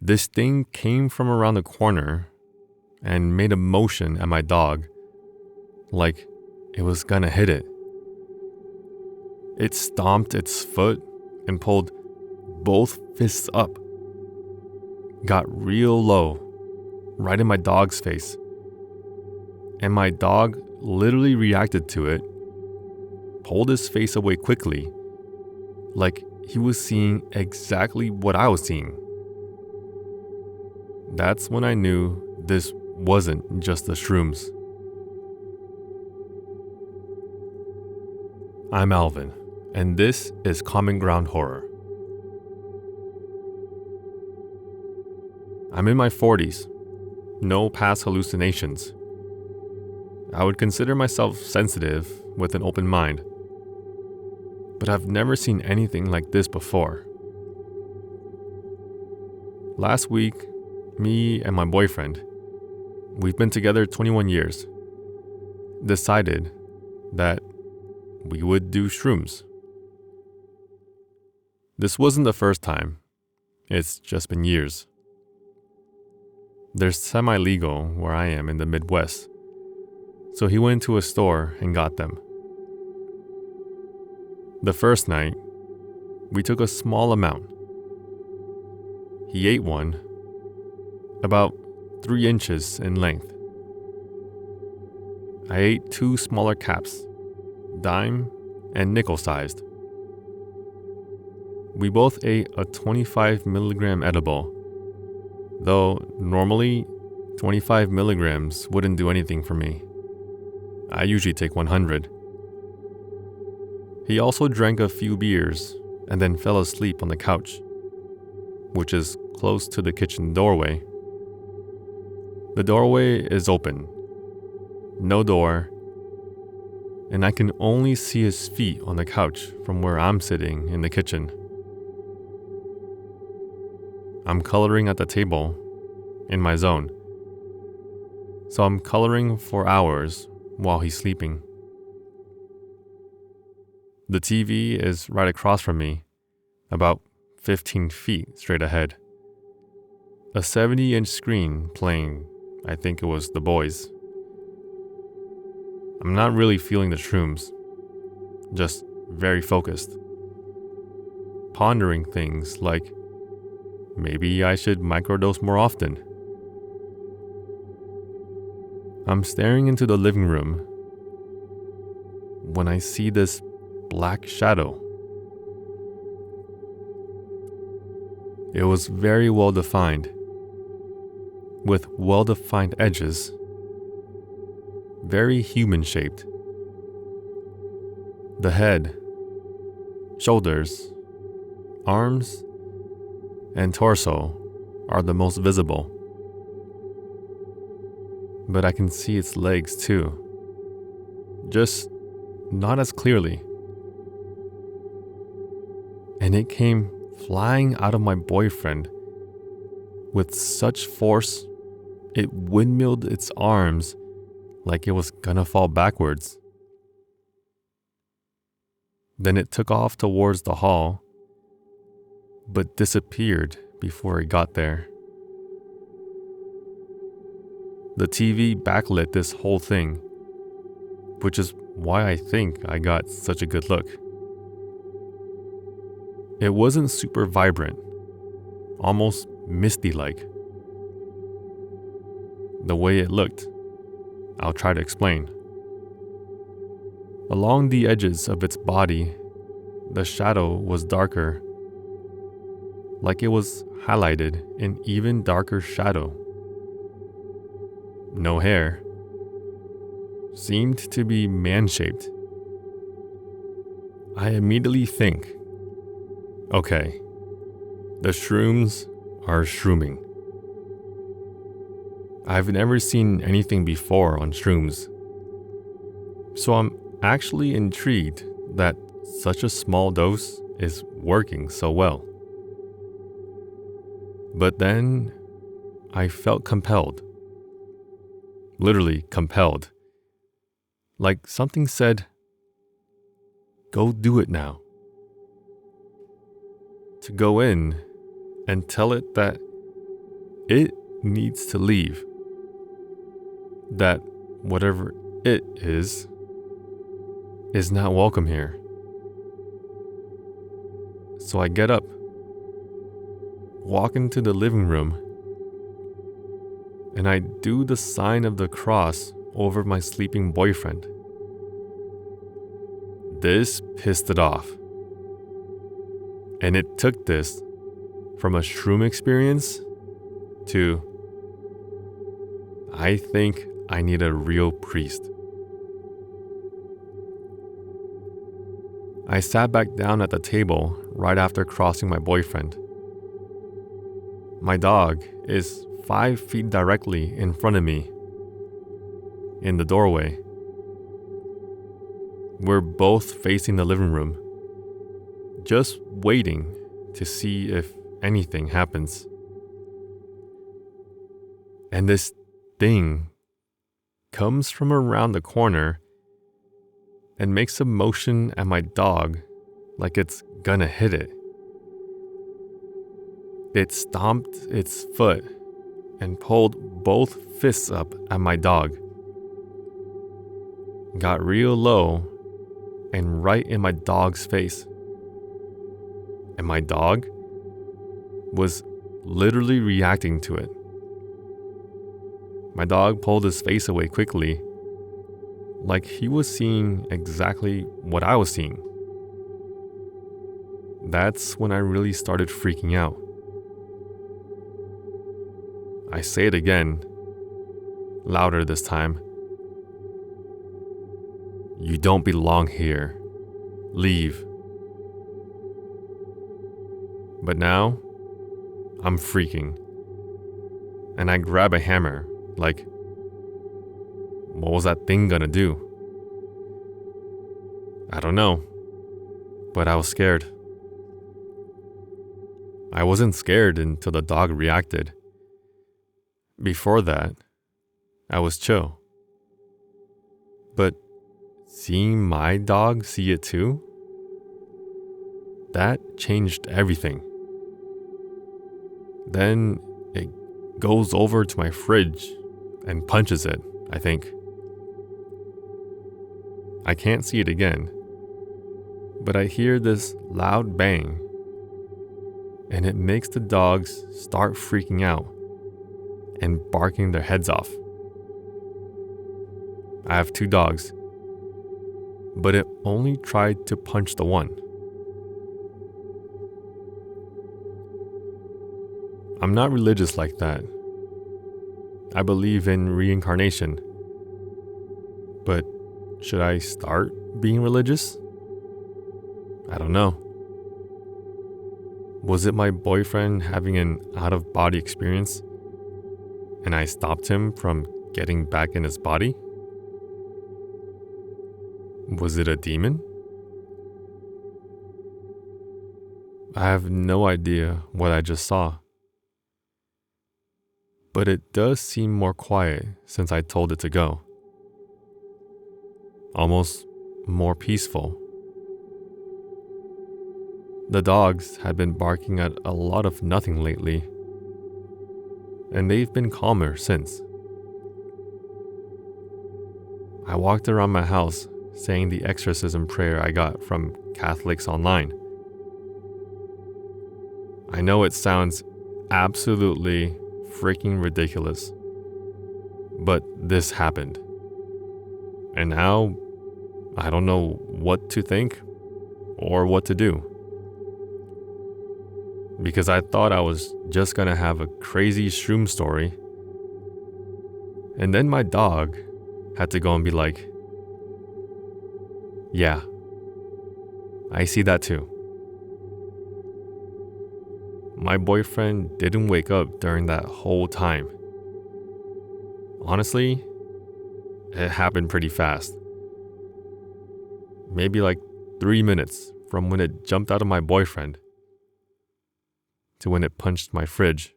This thing came from around the corner and made a motion at my dog, like it was gonna hit it. It stomped its foot and pulled both fists up. Got real low, right in my dog's face. And my dog literally reacted to it, pulled his face away quickly, like he was seeing exactly what I was seeing. That's when I knew this wasn't just the shrooms. I'm Alvin, and this is Common Ground Horror. I'm in my 40s, no past hallucinations. I would consider myself sensitive with an open mind, but I've never seen anything like this before. Last week, me and my boyfriend, we've been together 21 years, decided that we would do shrooms. This wasn't the first time, it's just been years. They're semi-legal where I am in the Midwest, so he went to a store and got them. The first night, we took a small amount. He ate one, about 3 inches in length. I ate 2 smaller caps, dime and nickel sized. We both ate a 25 milligram edible, though normally 25 milligrams wouldn't do anything for me. I usually take 100. He also drank a few beers and then fell asleep on the couch, which is close to the kitchen doorway. The doorway is open, no door, and I can only see his feet on the couch from where I'm sitting in the kitchen. I'm coloring at the table, in my zone, so I'm coloring for hours while he's sleeping. The TV is right across from me, about 15 feet straight ahead. A 70-inch screen playing, I think it was The Boys. I'm not really feeling the shrooms, just very focused. Pondering things like, maybe I should microdose more often. I'm staring into the living room when I see this black shadow. It was very well defined, with well-defined edges, very human-shaped. The head, shoulders, arms, and torso are the most visible. But I can see its legs too, just not as clearly. And it came flying out of my boyfriend with such force, it windmilled its arms like it was gonna fall backwards. Then it took off towards the hall, but disappeared before it got there. The TV backlit this whole thing, which is why I think I got such a good look. It wasn't super vibrant, almost misty-like. The way it looked, I'll try to explain. Along the edges of its body, the shadow was darker, like it was highlighted in even darker shadow. No hair. Seemed to be man-shaped. I immediately think, okay, the shrooms are shrooming. I've never seen anything before on shrooms, so I'm actually intrigued that such a small dose is working so well. But then I felt compelled. Literally compelled. Like something said, go do it now. To go in and tell it that it needs to leave. That whatever it is not welcome here. So I get up, walk into the living room, and I do the sign of the cross over my sleeping boyfriend. This pissed it off. And it took this from a shroom experience to, I think I need a real priest. I sat back down at the table right after crossing my boyfriend. My dog is 5 feet directly in front of me in the doorway. We're both facing the living room, just waiting to see if anything happens. And this thing comes from around the corner and makes a motion at my dog like it's gonna hit it. It stomped its foot and pulled both fists up at my dog. Got real low and right in my dog's face. And my dog was literally reacting to it. My dog pulled his face away quickly, like he was seeing exactly what I was seeing. That's when I really started freaking out. I say it again, louder this time. You don't belong here. Leave. But now, I'm freaking. And I grab a hammer, like, what was that thing gonna do? I don't know, but I was scared. I wasn't scared until the dog reacted. Before that, I was chill. But seeing my dog see it too, that changed everything. Then it goes over to my fridge and punches it, I think. I can't see it again, but I hear this loud bang, and it makes the dogs start freaking out and barking their heads off. I have 2 dogs, but it only tried to punch the one. I'm not religious like that. I believe in reincarnation. But should I start being religious? I don't know. Was it my boyfriend having an out-of-body experience and I stopped him from getting back in his body? Was it a demon? I have no idea what I just saw. But it does seem more quiet since I told it to go. Almost more peaceful. The dogs had been barking at a lot of nothing lately, and they've been calmer since. I walked around my house saying the exorcism prayer I got from Catholics online. I know it sounds absolutely freaking ridiculous, but this happened. And now, I don't know what to think or what to do. Because I thought I was just gonna have a crazy shroom story. And then my dog had to go and be like, yeah, I see that too. My boyfriend didn't wake up during that whole time. Honestly, it happened pretty fast. Maybe like 3 minutes from when it jumped out of my boyfriend to when it punched my fridge.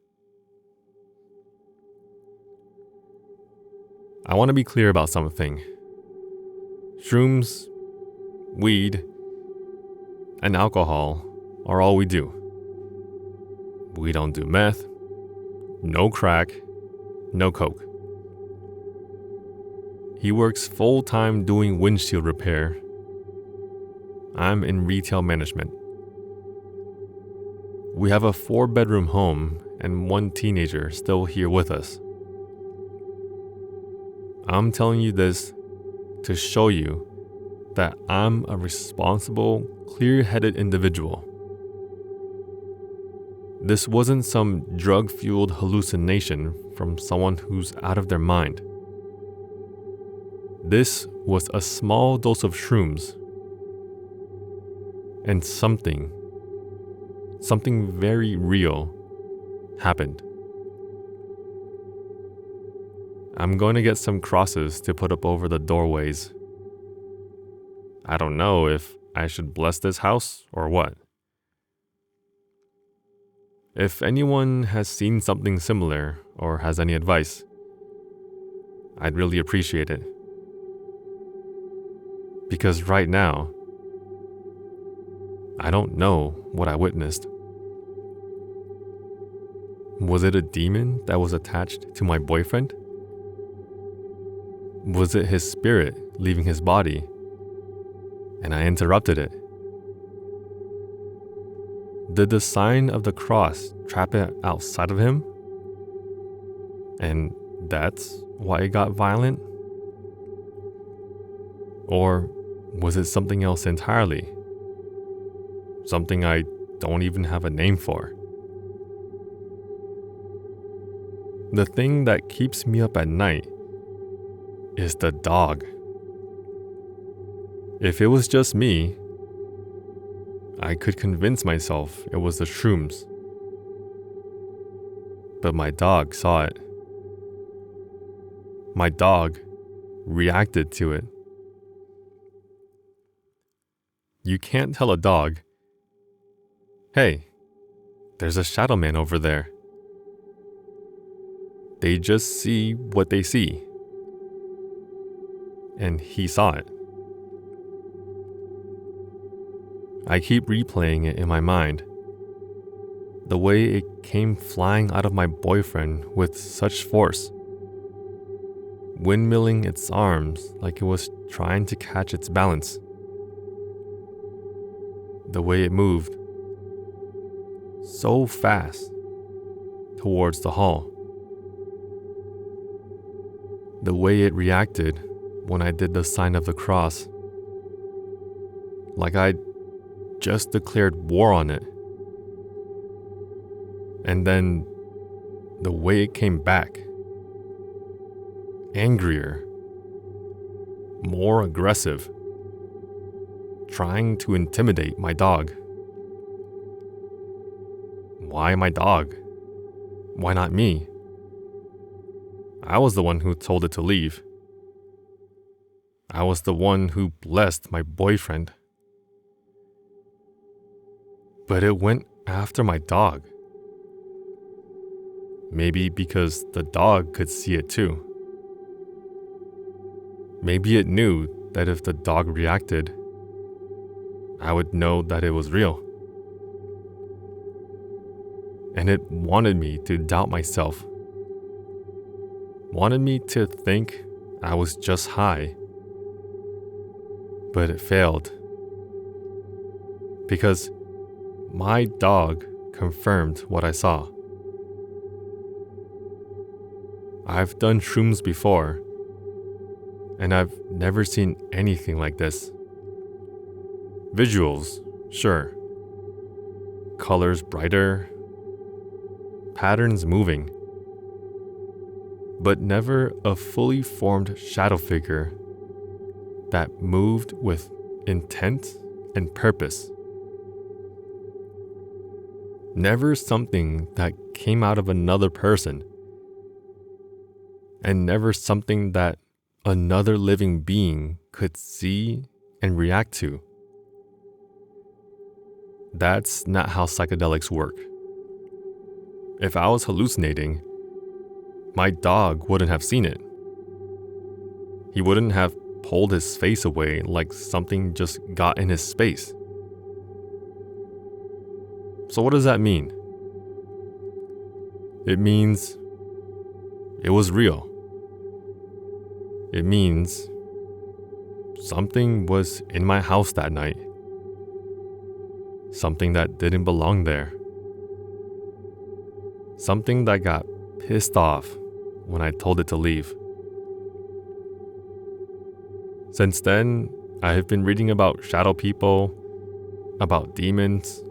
I want to be clear about something. Shrooms, weed, and alcohol are all we do. We don't do meth, No crack, no coke. He works full-time doing windshield repair. I'm in retail management. We have a 4-bedroom home and 1 teenager still here with us. I'm telling you this to show you that I'm a responsible, clear-headed individual. This wasn't some drug-fueled hallucination from someone who's out of their mind. This was a small dose of shrooms, and something very real happened. I'm going to get some crosses to put up over the doorways. I don't know if I should bless this house or what. If anyone has seen something similar or has any advice, I'd really appreciate it. Because right now, I don't know what I witnessed. Was it a demon that was attached to my boyfriend? Was it his spirit leaving his body, and I interrupted it? Did the sign of the cross trap it outside of him? And that's why it got violent? Or was it something else entirely? Something I don't even have a name for. The thing that keeps me up at night is the dog. If it was just me, I could convince myself it was the shrooms. But my dog saw it. My dog reacted to it. You can't tell a dog, "Hey, there's a shadow man over there." They just see what they see. And he saw it. I keep replaying it in my mind. The way it came flying out of my boyfriend with such force, windmilling its arms like it was trying to catch its balance. The way it moved so fast towards the hall. The way it reacted when I did the sign of the cross, like I'd just declared war on it. And then the way it came back, angrier, more aggressive, trying to intimidate my dog. Why my dog? Why not me? I was the one who told it to leave. I was the one who blessed my boyfriend. But it went after my dog. Maybe because the dog could see it too. Maybe it knew that if the dog reacted, I would know that it was real. And it wanted me to doubt myself. Wanted me to think I was just high. But it failed. Because my dog confirmed what I saw. I've done shrooms before, and I've never seen anything like this. Visuals, sure. Colors brighter, patterns moving, but never a fully formed shadow figure that moved with intent and purpose. Never something that came out of another person, and never something that another living being could see and react to. That's not how psychedelics work. If I was hallucinating, my dog wouldn't have seen it. He wouldn't have pulled his face away like something just got in his space. So what does that mean? It means it was real. It means something was in my house that night. Something that didn't belong there. Something that got pissed off when I told it to leave. Since then, I have been reading about shadow people, about demons,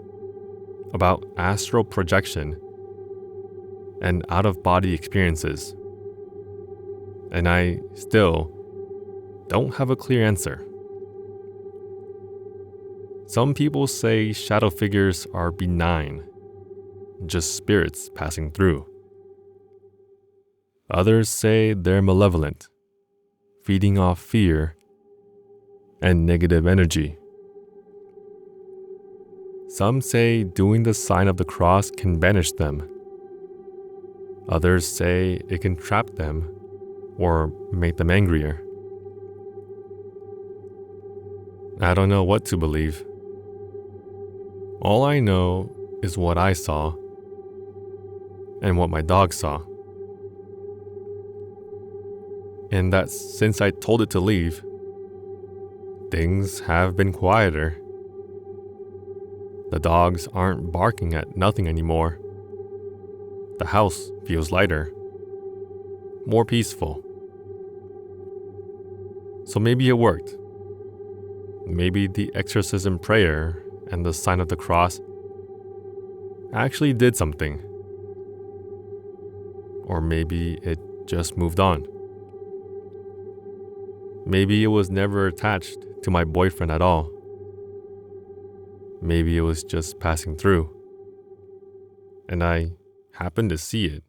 about astral projection, and out-of-body experiences. And I still don't have a clear answer. Some people say shadow figures are benign, just spirits passing through. Others say they're malevolent, feeding off fear and negative energy. Some say doing the sign of the cross can banish them. Others say it can trap them or make them angrier. I don't know what to believe. All I know is what I saw and what my dog saw. And that since I told it to leave, things have been quieter. The dogs aren't barking at nothing anymore. The house feels lighter, more peaceful. So maybe it worked. Maybe the exorcism prayer and the sign of the cross actually did something. Or maybe it just moved on. Maybe it was never attached to my boyfriend at all. Maybe it was just passing through. And I happened to see it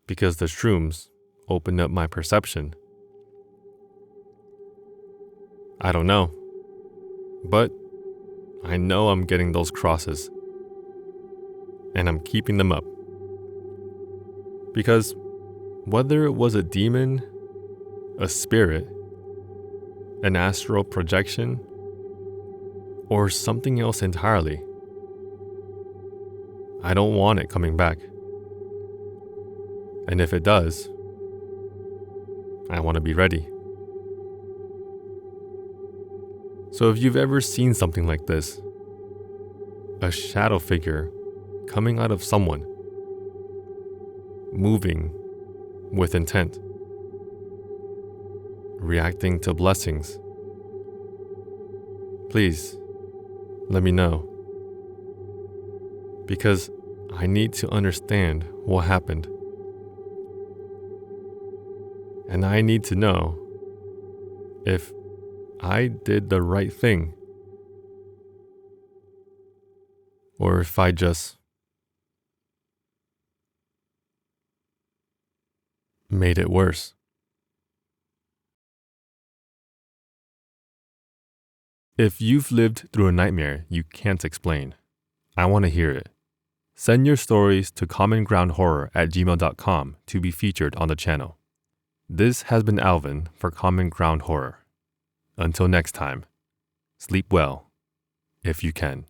because the shrooms opened up my perception. I don't know. But I know I'm getting those crosses. And I'm keeping them up. Because whether it was a demon, a spirit, an astral projection, or something else entirely, I don't want it coming back. And if it does, I want to be ready. So if you've ever seen something like this, a shadow figure coming out of someone, moving with intent, reacting to blessings, please let me know. Because I need to understand what happened. And I need to know if I did the right thing or if I just made it worse. If you've lived through a nightmare you can't explain, I want to hear it. Send your stories to commongroundhorror@gmail.com to be featured on the channel. This has been Alvin for Common Ground Horror. Until next time, sleep well, if you can.